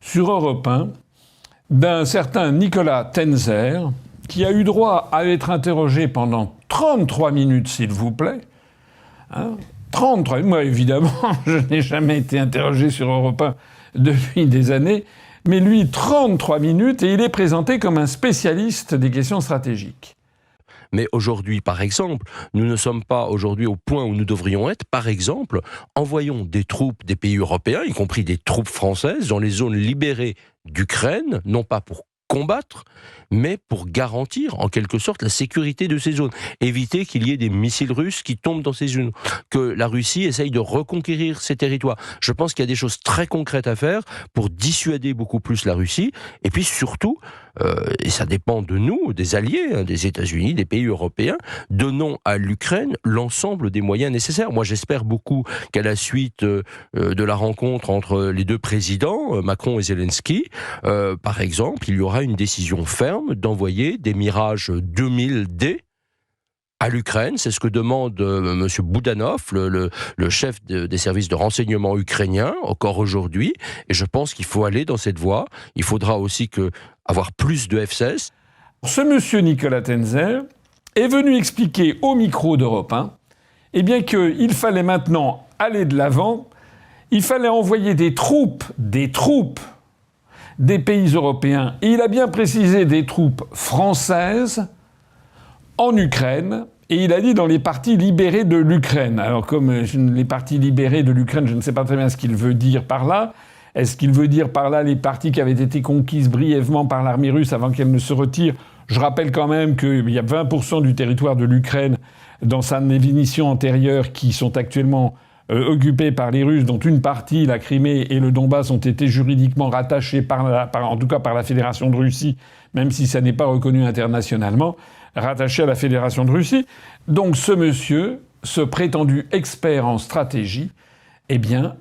sur Europe 1 d'un certain Nicolas Tenzer, qui a eu droit à être interrogé pendant 33 minutes, s'il vous plaît. 33, moi évidemment, je n'ai jamais été interrogé sur Europe 1 depuis des années, mais lui, 33 minutes, et il est présenté comme un spécialiste des questions stratégiques. Mais aujourd'hui, par exemple, nous ne sommes pas aujourd'hui au point où nous devrions être. Par exemple, envoyons des troupes des pays européens, y compris des troupes françaises, dans les zones libérées d'Ukraine, non pas pour combattre, mais pour garantir en quelque sorte la sécurité de ces zones. Éviter qu'il y ait des missiles russes qui tombent dans ces zones. Que la Russie essaye de reconquérir ces territoires. Je pense qu'il y a des choses très concrètes à faire pour dissuader beaucoup plus la Russie. Et puis surtout, et ça dépend de nous, des alliés, des États-Unis, des pays européens, donnons à l'Ukraine l'ensemble des moyens nécessaires. Moi, j'espère beaucoup qu'à la suite de la rencontre entre les deux présidents, Macron et Zelensky, par exemple, il y aura une décision ferme d'envoyer des Mirage 2000D à l'Ukraine. C'est ce que demande M. Boudanov, le chef des services de renseignement ukrainiens, encore aujourd'hui. Et je pense qu'il faut aller dans cette voie. Il faudra aussi avoir plus de F-16. Ce monsieur Nicolas Tenzer est venu expliquer au micro d'Europe 1 eh bien qu'il fallait maintenant aller de l'avant. Il fallait envoyer des troupes des pays européens. Et il a bien précisé des troupes françaises en Ukraine, et il a dit dans les parties libérées de l'Ukraine. Alors comme les parties libérées de l'Ukraine, je ne sais pas très bien ce qu'il veut dire par là. Est-ce qu'il veut dire par là les parties qui avaient été conquises brièvement par l'armée russe avant qu'elle ne se retire? Je rappelle quand même qu'il y a 20% du territoire de l'Ukraine dans sa définition antérieure qui sont actuellement occupés par les Russes, dont une partie, la Crimée et le Donbass, ont été juridiquement rattachés en tout cas par la Fédération de Russie, même si ça n'est pas reconnu internationalement, rattaché à la Fédération de Russie. Donc ce monsieur, ce prétendu expert en stratégie, eh bien,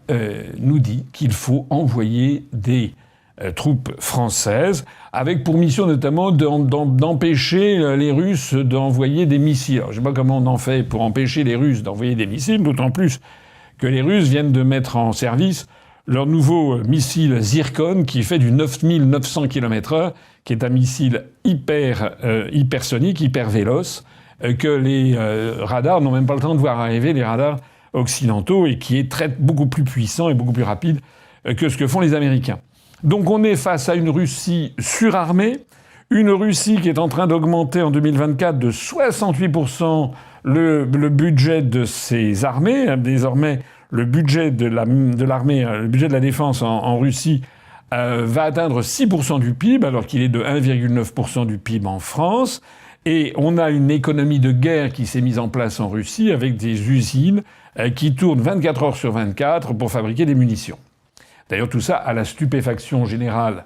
nous dit qu'il faut envoyer des troupes françaises, avec pour mission notamment d'empêcher les Russes d'envoyer des missiles. Alors, je ne sais pas comment on en fait pour empêcher les Russes d'envoyer des missiles, d'autant plus que les Russes viennent de mettre en service leur nouveau missile Zircon, qui fait du 9900 km/h, qui est un missile hypersonique, hyper véloce, que les radars n'ont même pas le temps de voir arriver, les radars occidentaux, et qui est beaucoup plus puissant et beaucoup plus rapide que ce que font les Américains. Donc on est face à une Russie surarmée, une Russie qui est en train d'augmenter en 2024 de 68% le budget de ses armées. Désormais, le budget de l'armée, le budget de la défense en Russie va atteindre 6% du PIB, alors qu'il est de 1,9% du PIB en France. Et on a une économie de guerre qui s'est mise en place en Russie avec des usines qui tournent 24 heures sur 24 pour fabriquer des munitions. D'ailleurs, tout ça à la stupéfaction générale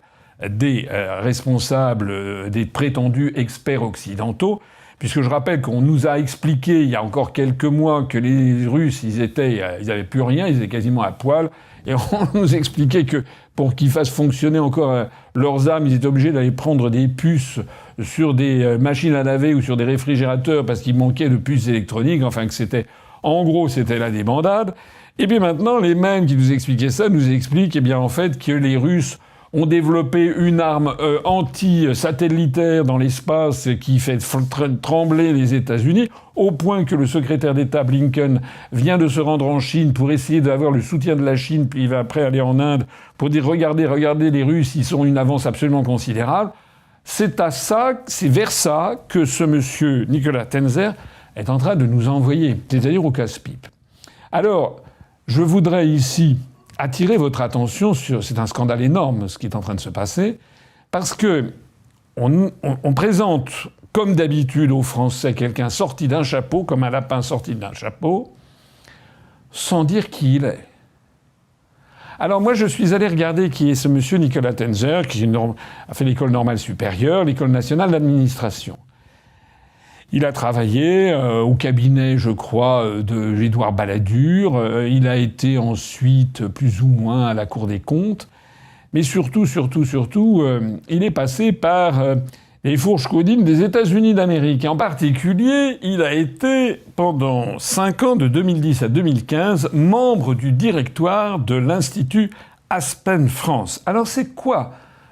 des responsables, des prétendus experts occidentaux, puisque je rappelle qu'on nous a expliqué il y a encore quelques mois que les Russes, ils avaient plus rien, ils étaient quasiment à poil, et on nous expliquait que pour qu'ils fassent fonctionner encore leurs armes, ils étaient obligés d'aller prendre des puces sur des machines à laver ou sur des réfrigérateurs parce qu'il manquait de puces électroniques, enfin que c'était la débandade. Et puis maintenant, les mêmes qui nous expliquaient ça nous expliquent, eh bien, en fait, que les Russes ont développé une arme anti-satellitaire dans l'espace qui fait trembler les États-Unis, au point que le secrétaire d'État Blinken vient de se rendre en Chine pour essayer d'avoir le soutien de la Chine, puis il va après aller en Inde pour dire regardez, les Russes, ils ont une avance absolument considérable. C'est vers ça que ce monsieur Nicolas Tenzer est en train de nous envoyer, c'est-à-dire au casse-pipe. Alors, je voudrais ici attirer votre attention sur... C'est un scandale énorme, ce qui est en train de se passer, parce que on présente, comme d'habitude aux Français, quelqu'un sorti d'un chapeau, comme un lapin sorti d'un chapeau, sans dire qui il est. Alors moi, je suis allé regarder qui est ce monsieur Nicolas Tenzer, qui a fait l'école normale supérieure, l'école nationale d'administration. Il a travaillé au cabinet, je crois, de Édouard Balladur. Il a été ensuite plus ou moins à la Cour des comptes. Mais surtout, il est passé par les fourches caudines des États-Unis d'Amérique. Et en particulier, il a été, pendant 5 ans, de 2010 à 2015, membre du directoire de l'Institut Aspen France. Alors c'est quoi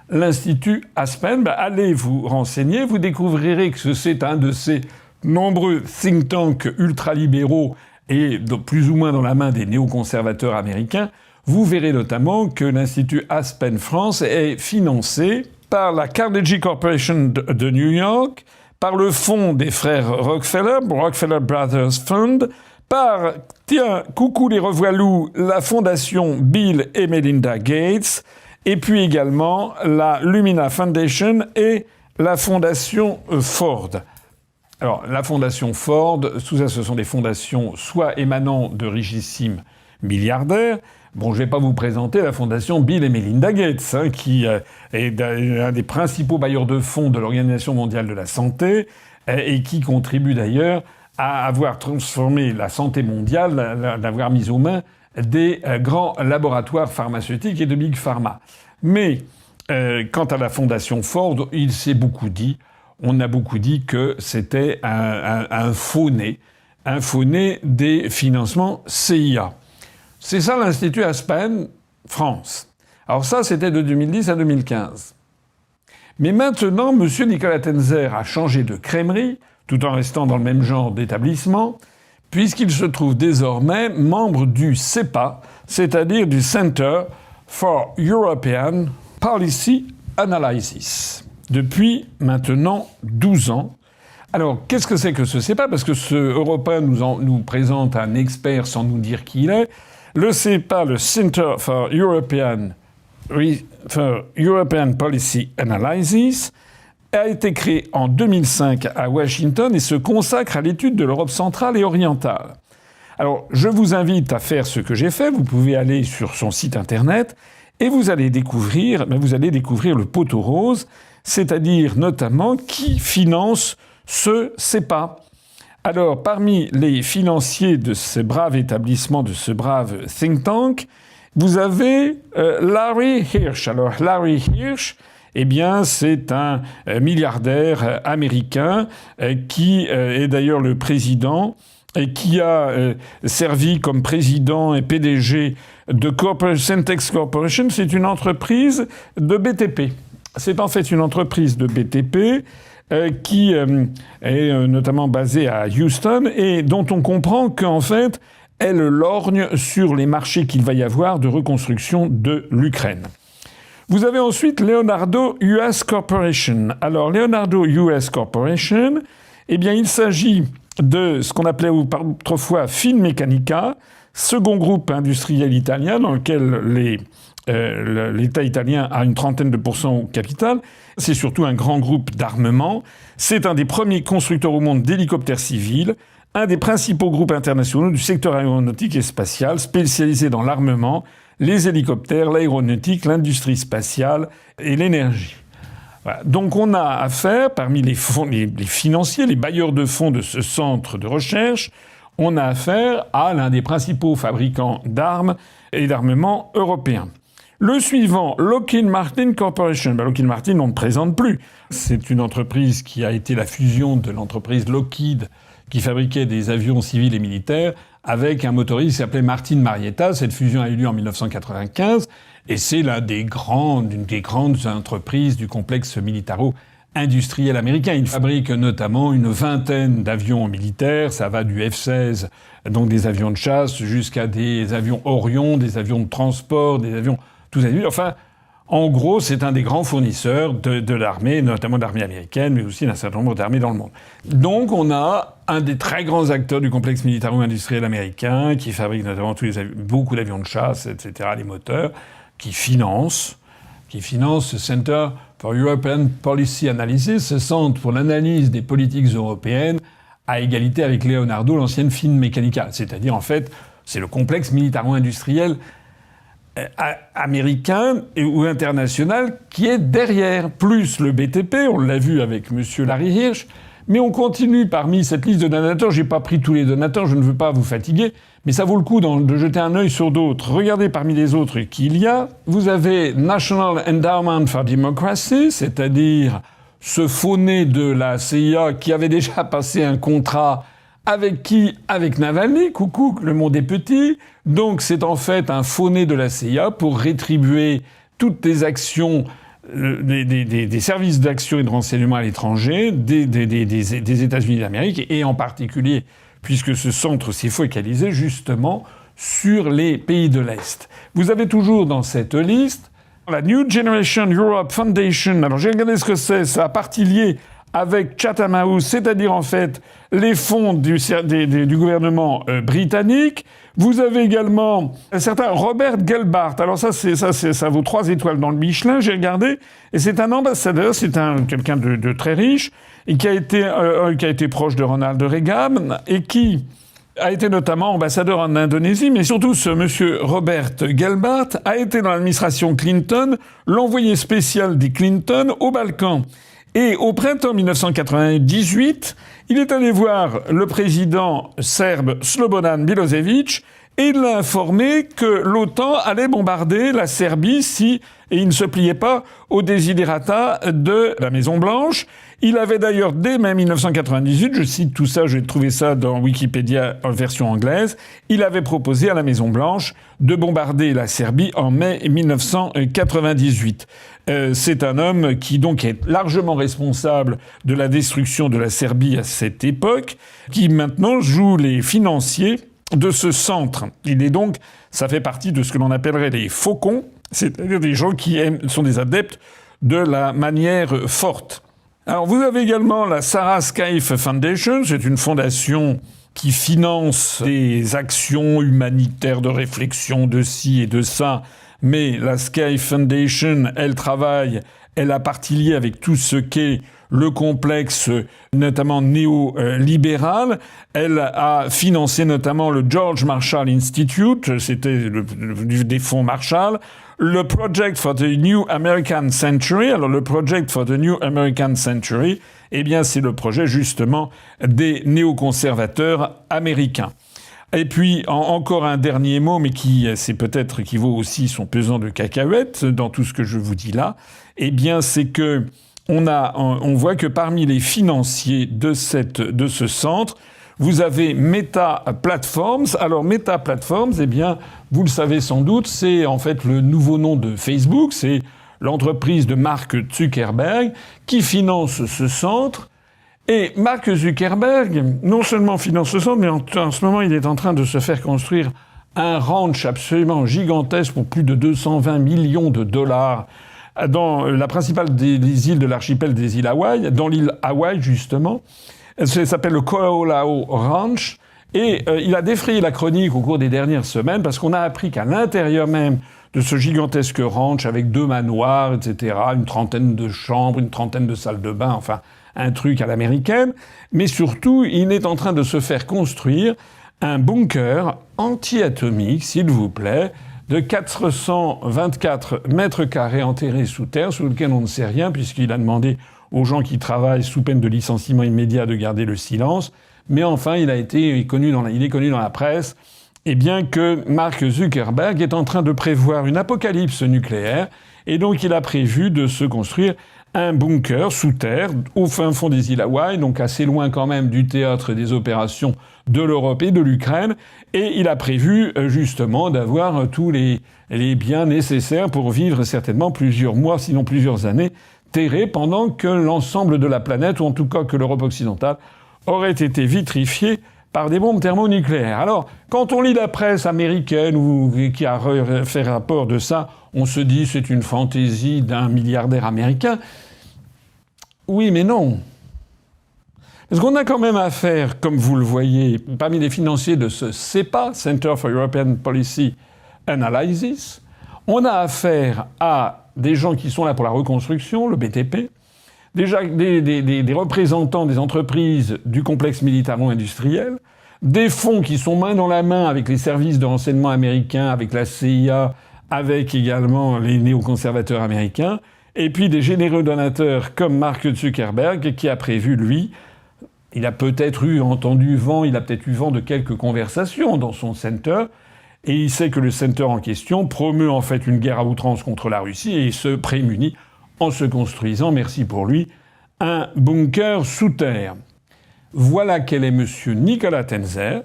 l'Institut Aspen? Allez vous renseigner, vous découvrirez que c'est un de ces nombreux think tanks ultralibéraux et plus ou moins dans la main des néoconservateurs américains. Vous verrez notamment que l'Institut Aspen France est financé par la Carnegie Corporation de New York, par le fonds des frères Rockefeller, Rockefeller Brothers Fund, par, tiens, coucou les revoilous, la fondation Bill et Melinda Gates, et puis également la Lumina Foundation et la fondation Ford. Alors, la fondation Ford, tout ça, ce sont des fondations soit émanant de richissimes milliardaires. Bon, je ne vais pas vous présenter la fondation Bill et Melinda Gates, qui est un des principaux bailleurs de fonds de l'Organisation mondiale de la santé et qui contribue d'ailleurs à avoir transformé la santé mondiale, d'avoir mis aux mains des grands laboratoires pharmaceutiques et de Big Pharma. Mais quant à la fondation Ford, il s'est beaucoup dit, on a beaucoup dit que c'était un faux-né des financements CIA. C'est ça l'Institut Aspen France. Alors ça, c'était de 2010 à 2015. Mais maintenant, M. Nicolas Tenzer a changé de crèmerie, tout en restant dans le même genre d'établissement, puisqu'il se trouve désormais membre du CEPA, c'est-à-dire du Center for European Policy Analysis, depuis maintenant 12 ans. Alors, qu'est-ce que c'est que ce CEPA? Parce que ce Européen nous présente un expert sans nous dire qui il est. Le CEPA, le Center for European Policy Analysis, a été créé en 2005 à Washington et se consacre à l'étude de l'Europe centrale et orientale. Alors, je vous invite à faire ce que j'ai fait. Vous pouvez aller sur son site internet et vous allez découvrir le poteau rose, c'est-à-dire notamment qui finance ce CEPA. Alors, parmi les financiers de ce brave établissement, de ce brave think tank, vous avez Larry Hirsch. Alors, Larry Hirsch, eh bien, c'est un milliardaire américain qui est d'ailleurs le président et qui a servi comme président et PDG de Centex Corporation. C'est une entreprise de BTP. C'est en fait une entreprise de BTP qui est notamment basée à Houston et dont on comprend qu'en fait, elle lorgne sur les marchés qu'il va y avoir de reconstruction de l'Ukraine. Vous avez ensuite Leonardo US Corporation. Alors, Leonardo US Corporation, eh bien, il s'agit de ce qu'on appelait autrefois Finmeccanica, second groupe industriel italien dans lequel l'État italien a une trentaine de pourcents au capital. C'est surtout un grand groupe d'armement. C'est un des premiers constructeurs au monde d'hélicoptères civils, un des principaux groupes internationaux du secteur aéronautique et spatial, spécialisé dans l'armement, les hélicoptères, l'aéronautique, l'industrie spatiale et l'énergie. Voilà. Donc on a affaire, parmi les financiers, les bailleurs de fonds de ce centre de recherche, on a affaire à l'un des principaux fabricants d'armes et d'armement européens. Le suivant, Lockheed Martin Corporation. Lockheed Martin, on ne présente plus. C'est une entreprise qui a été la fusion de l'entreprise Lockheed, qui fabriquait des avions civils et militaires, avec un motoriste qui s'appelait Martin Marietta. Cette fusion a eu lieu en 1995, et c'est l'une des grandes entreprises du complexe militaro-industriel américain. Il fabrique notamment une vingtaine d'avions militaires. Ça va du F-16, donc des avions de chasse, jusqu'à des avions Orion, des avions de transport, des avions... Tous azimuts. Enfin, en gros, c'est un des grands fournisseurs de l'armée, notamment de l'armée américaine, mais aussi d'un certain nombre d'armées dans le monde. Donc, on a un des très grands acteurs du complexe militaro-industriel américain, qui fabrique notamment beaucoup d'avions de chasse, etc., les moteurs, qui finance ce Center for European Policy Analysis, ce centre pour l'analyse des politiques européennes, à égalité avec Leonardo, l'ancienne Finmeccanica. C'est-à-dire, en fait, c'est le complexe militaro-industriel américain ou international qui est derrière, plus le BTP, on l'a vu avec M. Larry Hirsch, mais on continue parmi cette liste de donateurs. J'ai pas pris tous les donateurs, je ne veux pas vous fatiguer, mais ça vaut le coup de jeter un œil sur d'autres. Regardez parmi les autres qui il y a. Vous avez National Endowment for Democracy, c'est-à-dire ce faux-né de la CIA qui avait déjà passé un contrat Avec qui? Avec Navalny. Coucou, le monde est petit. Donc c'est en fait un faux-nez de la CIA pour rétribuer toutes les actions des services d'action et de renseignement à l'étranger des États-Unis d'Amérique, et en particulier, puisque ce centre s'est focalisé justement sur les pays de l'Est. Vous avez toujours dans cette liste la New Generation Europe Foundation. Alors j'ai regardé ce que c'est. Ça a partie liée avec Chatham House, c'est-à-dire en fait les fonds du gouvernement britannique. Vous avez également un certain Robert Gelbart. Alors ça vaut 3 étoiles dans le Michelin, j'ai regardé. Et c'est un ambassadeur, c'est quelqu'un de très riche, et qui a été proche de Ronald Reagan, et qui a été notamment ambassadeur en Indonésie, mais surtout ce monsieur Robert Gelbart a été dans l'administration Clinton, l'envoyé spécial des Clinton aux Balkans. Et au printemps 1998, il est allé voir le président serbe Slobodan Milosevic et il l'a informé que l'OTAN allait bombarder la Serbie et il ne se pliait pas aux desiderata de la Maison-Blanche. Il avait d'ailleurs, dès mai 1998, je cite tout ça, j'ai trouvé ça dans Wikipédia en version anglaise, il avait proposé à la Maison-Blanche de bombarder la Serbie en mai 1998. C'est un homme qui donc est largement responsable de la destruction de la Serbie à cette époque, qui maintenant joue les financiers de ce centre. Il est donc, ça fait partie de ce que l'on appellerait les faucons, c'est-à-dire des gens qui sont des adeptes de la manière forte. Alors vous avez également la Sarah Scaif Foundation, c'est une fondation qui finance des actions humanitaires de réflexion de ci et de ça, mais la Scaif Foundation, elle a partie liée avec tout ce qu'est le complexe, notamment néolibéral. Elle a financé notamment le George Marshall Institute, c'était des fonds Marshall, le Project for the New American Century. Alors le Project for the New American Century, eh bien c'est le projet justement des néoconservateurs américains. Et puis encore un dernier mot, mais qui vaut aussi son pesant de cacahuètes dans tout ce que je vous dis là. Eh bien c'est que on voit que parmi les financiers de ce centre, vous avez Meta Platforms. Alors Meta Platforms, eh bien, vous le savez sans doute, c'est en fait le nouveau nom de Facebook. C'est l'entreprise de Mark Zuckerberg qui finance ce centre. Et Mark Zuckerberg, non seulement finance ce centre, mais en ce moment, il est en train de se faire construire un ranch absolument gigantesque pour plus de 220 millions de dollars dans la principale des îles de l'archipel des îles Hawaï, dans l'île Hawaï justement. Ça s'appelle le Ko'olao Ranch. Et il a défrayé la chronique au cours des dernières semaines parce qu'on a appris qu'à l'intérieur même de ce gigantesque ranch avec 2 manoirs, etc., une trentaine de chambres, une trentaine de salles de bain, enfin un truc à l'américaine. Mais surtout, il est en train de se faire construire un bunker anti-atomique, s'il vous plaît, de 424 mètres carrés enterrés sous terre, sous lequel on ne sait rien, puisqu'il a demandé aux gens qui travaillent sous peine de licenciement immédiat de garder le silence. Mais enfin, il est connu dans la presse, eh bien que Mark Zuckerberg est en train de prévoir une apocalypse nucléaire, et donc il a prévu de se construire un bunker sous terre, au fin fond des îles Hawaï, donc assez loin quand même du théâtre des opérations de l'Europe et de l'Ukraine, et il a prévu justement d'avoir tous les biens nécessaires pour vivre certainement plusieurs mois, sinon plusieurs années, terrés, pendant que l'ensemble de la planète, ou en tout cas que l'Europe occidentale, aurait été vitrifiée par des bombes thermonucléaires. Alors, quand on lit la presse américaine ou qui a fait rapport de ça, on se dit c'est une fantaisie d'un milliardaire américain. Oui, mais non. Parce qu'on a quand même affaire, comme vous le voyez, parmi les financiers de ce CEPA, Center for European Policy Analysis, on a affaire à des gens qui sont là pour la reconstruction, le BTP, déjà des représentants des entreprises du complexe militaro-industriel, des fonds qui sont main dans la main avec les services de renseignement américains, avec la CIA, avec également les néoconservateurs américains, et puis des généreux donateurs comme Mark Zuckerberg qui a prévu, lui, il a peut-être eu vent de quelques conversations dans son center, et il sait que le center en question promeut en fait une guerre à outrance contre la Russie et il se prémunit en se construisant, merci pour lui, un bunker sous terre. Voilà quel est M. Nicolas Tenzer,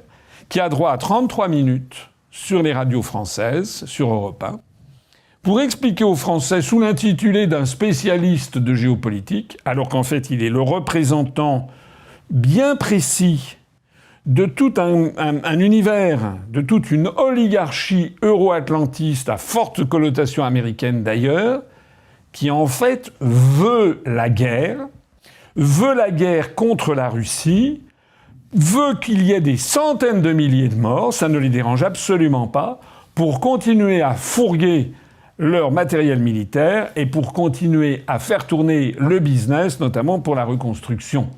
qui a droit à 33 minutes sur les radios françaises, sur Europe 1, pour expliquer aux Français, sous l'intitulé d'un spécialiste de géopolitique, alors qu'en fait il est le représentant bien précis de tout un univers, de toute une oligarchie euro-atlantiste à forte connotation américaine d'ailleurs, qui en fait veut la guerre contre la Russie, veut qu'il y ait des centaines de milliers de morts, ça ne les dérange absolument pas, pour continuer à fourguer leur matériel militaire et pour continuer à faire tourner le business, notamment pour la reconstruction.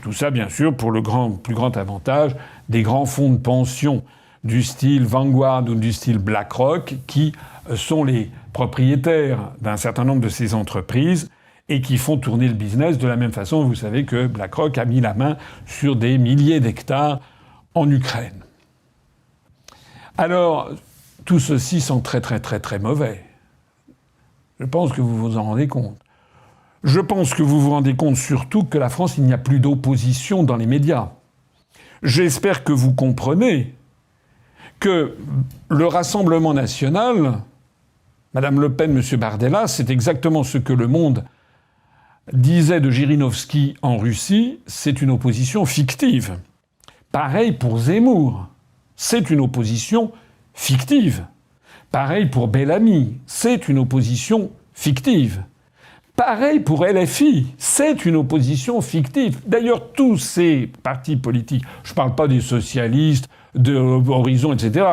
Tout ça, bien sûr, pour le plus grand avantage des grands fonds de pension du style Vanguard ou du style BlackRock, qui sont les propriétaires d'un certain nombre de ces entreprises et qui font tourner le business de la même façon. Vous savez que BlackRock a mis la main sur des milliers d'hectares en Ukraine. Alors, tout ceci sent très très très très mauvais. Je pense que vous vous en rendez compte. Je pense que vous vous rendez compte surtout que la France, il n'y a plus d'opposition dans les médias. J'espère que vous comprenez que le Rassemblement national, Madame Le Pen, Monsieur Bardella, c'est exactement ce que Le Monde disait de Zhirinovski en Russie, c'est une opposition fictive. Pareil pour Zemmour, c'est une opposition fictive. Pareil pour Bellamy, c'est une opposition fictive. Pareil pour LFI, c'est une opposition fictive. D'ailleurs, tous ces partis politiques, je ne parle pas des socialistes, de Horizon, etc.,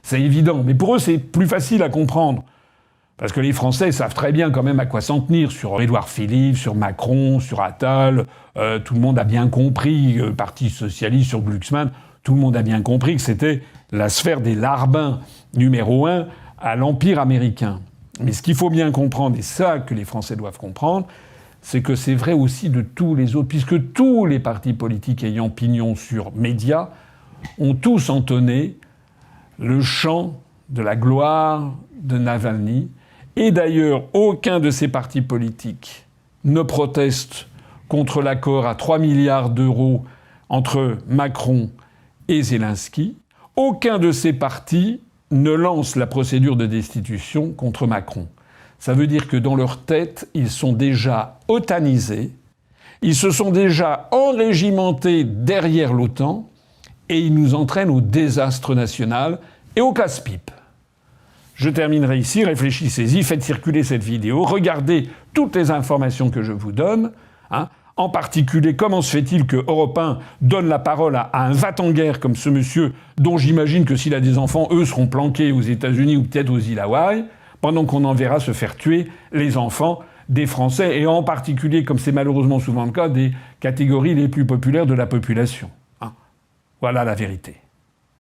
c'est évident, mais pour eux, c'est plus facile à comprendre. Parce que les Français savent très bien quand même à quoi s'en tenir sur Édouard Philippe, sur Macron, sur Attal. Tout le monde a bien compris, le Parti socialiste sur Glucksmann, tout le monde a bien compris que c'était la sphère des larbins numéro 1 à l'Empire américain. Mais ce qu'il faut bien comprendre, et ça que les Français doivent comprendre, c'est que c'est vrai aussi de tous les autres, puisque tous les partis politiques ayant pignon sur médias ont tous entonné le chant de la gloire de Navalny. Et d'ailleurs, aucun de ces partis politiques ne proteste contre l'accord à 3 milliards d'euros entre Macron et Zelensky. Aucun de ces partis ne lance la procédure de destitution contre Macron. Ça veut dire que dans leur tête, ils sont déjà otanisés, ils se sont déjà enrégimentés derrière l'OTAN, et ils nous entraînent au désastre national et au casse-pipe. Je terminerai ici, réfléchissez-y, faites circuler cette vidéo, regardez toutes les informations que je vous donne, en particulier, comment se fait-il que Europe 1 donne la parole à un va-t-en-guerre comme ce monsieur, dont j'imagine que s'il a des enfants, eux seront planqués aux États-Unis ou peut-être aux îles Hawaï, pendant qu'on en verra se faire tuer les enfants des Français, et en particulier, comme c'est malheureusement souvent le cas, des catégories les plus populaires de la population. Voilà la vérité.